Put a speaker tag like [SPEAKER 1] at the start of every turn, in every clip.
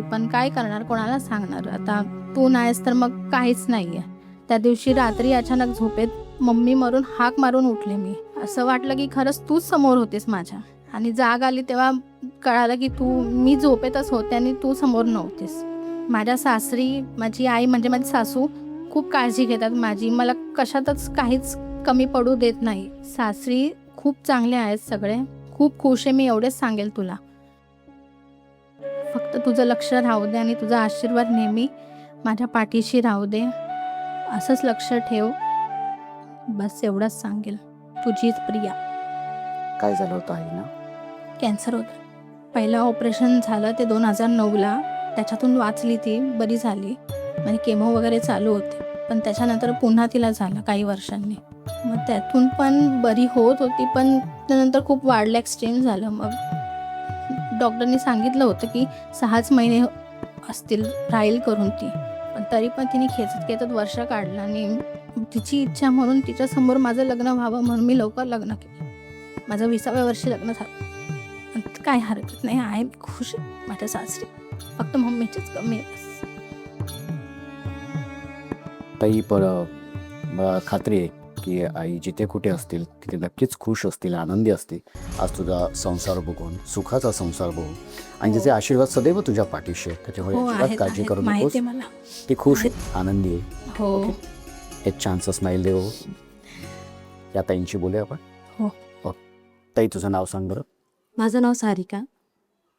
[SPEAKER 1] पण काय करणार, कोणाला सांगणार. आता तू नाहीस तर मग काहीच नाही आहे. त्या दिवशी रात्री अचानक झोपेत मम्मी मरून हाक मारून उठले मी. असं वाटलं की खरंच तूच समोर होतीस माझ्या. आणि जाग आली तेव्हा कळालं की मी झोपेतच होते आणि तू समोर नव्हतीस. माझ्या सासरी माझी आई म्हणजे माझी सासू खूप काळजी घेतात माझी. मला कशातच काहीच कमी पडू देत नाही. सासरी खूप चांगले आहेत सगळे. खूप खुश आहे मी, एवढेच सांगेल तुला. फक्त तुझं लक्ष राहू दे आणि तुझा आशीर्वाद नेहमी माझ्या पाठीशी राहू दे. असंच लक्ष ठेव. बस एवढंच सांगेल. तुझीच प्रिया.
[SPEAKER 2] काय झालं होतं आईना?
[SPEAKER 1] कॅन्सर होतं. पहिलं ऑपरेशन झालं ते 2009ला. त्याच्यातून वाचली ती, बरी झाली. म्हणजे केमो वगैरे चालू होते. पण त्याच्यानंतर पुन्हा तिला झालं काही वर्षांनी. मग त्यातून पण बरी होत होती, पण त्यानंतर खूप वाढलं, एक्सट्रीम झालं. मग डॉक्टरनी सांगितलं होतं की 6च महिने असतील राहील करून ती. पण तरी पण तिने खेचत वर्ष काढलं आणि तिची इच्छा म्हणून तिच्यासमोर माझं लग्न व्हावं म्हणून मी लवकर लग्न केलं. माझं 20व्या वर्षी लग्न झालं. काय हरकत नाही आहे, मी खुश आहे माझ्या सासरी. फक्त मम्मीचीच कमी आहे बस.
[SPEAKER 2] ताई मला खात्री आहे की आई जिथे कुठे असतील तिथे नक्कीच खुश असतील, आनंदी असतील. आज तुझा संसार बघून, सुखाचा संसार बघून आणि ज्याचे आशीर्वाद सदैव तुझ्या पाठीशी आहेत, त्याच्यामुळे अजिबात काळजी करू नकोस.
[SPEAKER 1] माहिती मला.
[SPEAKER 2] ती खुश आहे, आनंदी आहे.
[SPEAKER 1] हो.
[SPEAKER 2] एक छानसं स्माईल देऊ. या ताईंशी बोलूया आपण.
[SPEAKER 1] हो.
[SPEAKER 2] ताई तुझं नाव सांग बरं.
[SPEAKER 3] माझं नाव सारिका.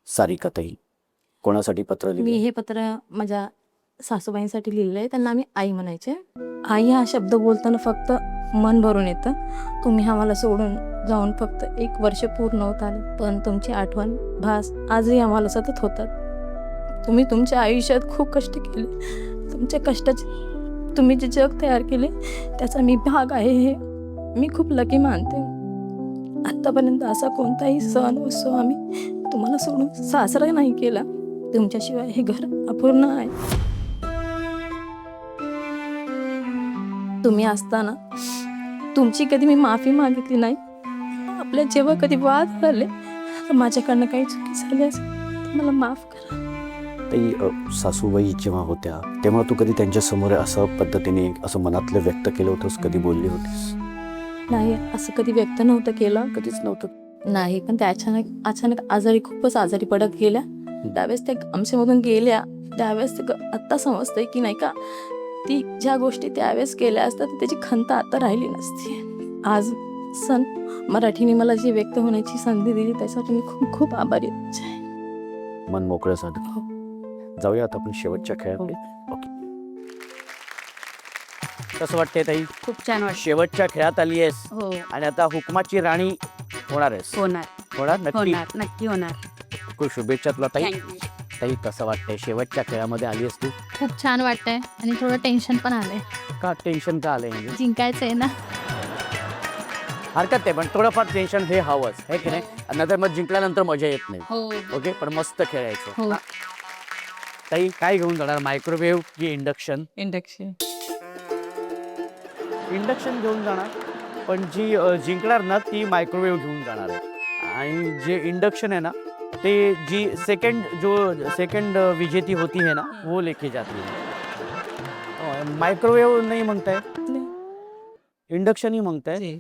[SPEAKER 2] सारिका ताई, कोणासाठी पत्र
[SPEAKER 3] मी
[SPEAKER 2] लिहिले?
[SPEAKER 3] हे पत्र माझ्या सासूबाईंसाठी लिहिलं आहे. त्यांना आम्ही आई म्हणायचे. आई हा शब्द बोलताना फक्त मन भरून येतं. तुम्ही आम्हाला सोडून जाऊन फक्त 1 वर्ष पूर्ण होत आले, पण तुमची आठवण, भास आजही आम्हाला सतत होतात. तुम्ही तुमच्या आयुष्यात खूप कष्ट केले. तुमच्या कष्टाचे तुम्ही जे जग तयार केले त्याचा मी भाग आहे, हे मी खूप लकी मानते. आत्तापर्यंत असा कोणताही सण उत्सव आम्ही तुम्हाला सोडून सासरा नाही केला. तुमच्याशिवाय हे घर अपूर्ण आहे. तुम्ही असताना तुमची कधी मी माफी मागितली नाही. आपल्या जेव्हा कधी वाद झाले तर माझ्याकडनं काही चुकी झाली असेल तर मला माफ करा.
[SPEAKER 2] ताई, सासूबाई जेव्हा होत्या तेव्हा तू कधी त्यांच्यासमोर असं पद्धतीने असं मनातलं व्यक्त केलं होतंस? कधी बोलली होतीस?
[SPEAKER 3] नाही, असं कधी व्यक्त नव्हतं केलं.
[SPEAKER 2] कधीच नव्हतं.
[SPEAKER 3] नाही, पण त्या अचानक खूपच आजारी पडत गेल्या. त्यावेळेस त्या आमच्यामधून गेल्या. त्यावेळेस आत्ता समजतंय की नाही का, ती ज्या गोष्टी त्यावेळेस केल्या असतात त्याची खंत आता राहिली नसती. आज सण मराठीने मला जी व्यक्त होण्याची संधी दिली त्यासाठी मी खूप खूप आभारी आहे.
[SPEAKER 2] मन मोकळं झालं.
[SPEAKER 3] हो.
[SPEAKER 2] जाऊया आता आपण शेवटच्या खेळाकडे. ओके. कसं वाटतंय ताई?
[SPEAKER 4] खूप छान वाटतं.
[SPEAKER 2] शेवटच्या खेळात आली आहेस
[SPEAKER 4] हो,
[SPEAKER 2] आणि आता हुकमाची राणी होणार आहेस. होणार नक्की.
[SPEAKER 4] होणार, नक्की होणार.
[SPEAKER 2] खूप शुभेच्छा तुला ताई.
[SPEAKER 4] Thank you.
[SPEAKER 2] ताई, कसं वाटतंय शेवटच्या खेळामध्ये आली आहेस तू?
[SPEAKER 1] खूप छान वाटतंय आणि थोडं टेन्शन पण आलंय.
[SPEAKER 2] का टेन्शन का आलंय? म्हणजे
[SPEAKER 1] जिंकायचं आहे ना.
[SPEAKER 2] हरकत नाही, पण थोडंफार टेन्शन हे हवंच आहे की नाही. नंतर मग जिंकल्यानंतर मजा येत नाही.
[SPEAKER 1] हो.
[SPEAKER 2] ओके, पण मस्त खेळायचं.
[SPEAKER 1] हो.
[SPEAKER 2] ताई, काय घेऊन जाणार, मायक्रोवेव्ह की इंडक्शन?
[SPEAKER 3] इंडक्शन.
[SPEAKER 2] इंडक्शन घेऊन जाणार, पण जी जिंकणार ना ती मायक्रोवेव्ह घेऊन जाणार आहे. आणि जे इंडक्शन आहे ना ते जी सेकंड विजेती होती है ना वो लेके जाती है. माइक्रोवेव नहीं मांगता है, इंडक्शन ही मांगता है.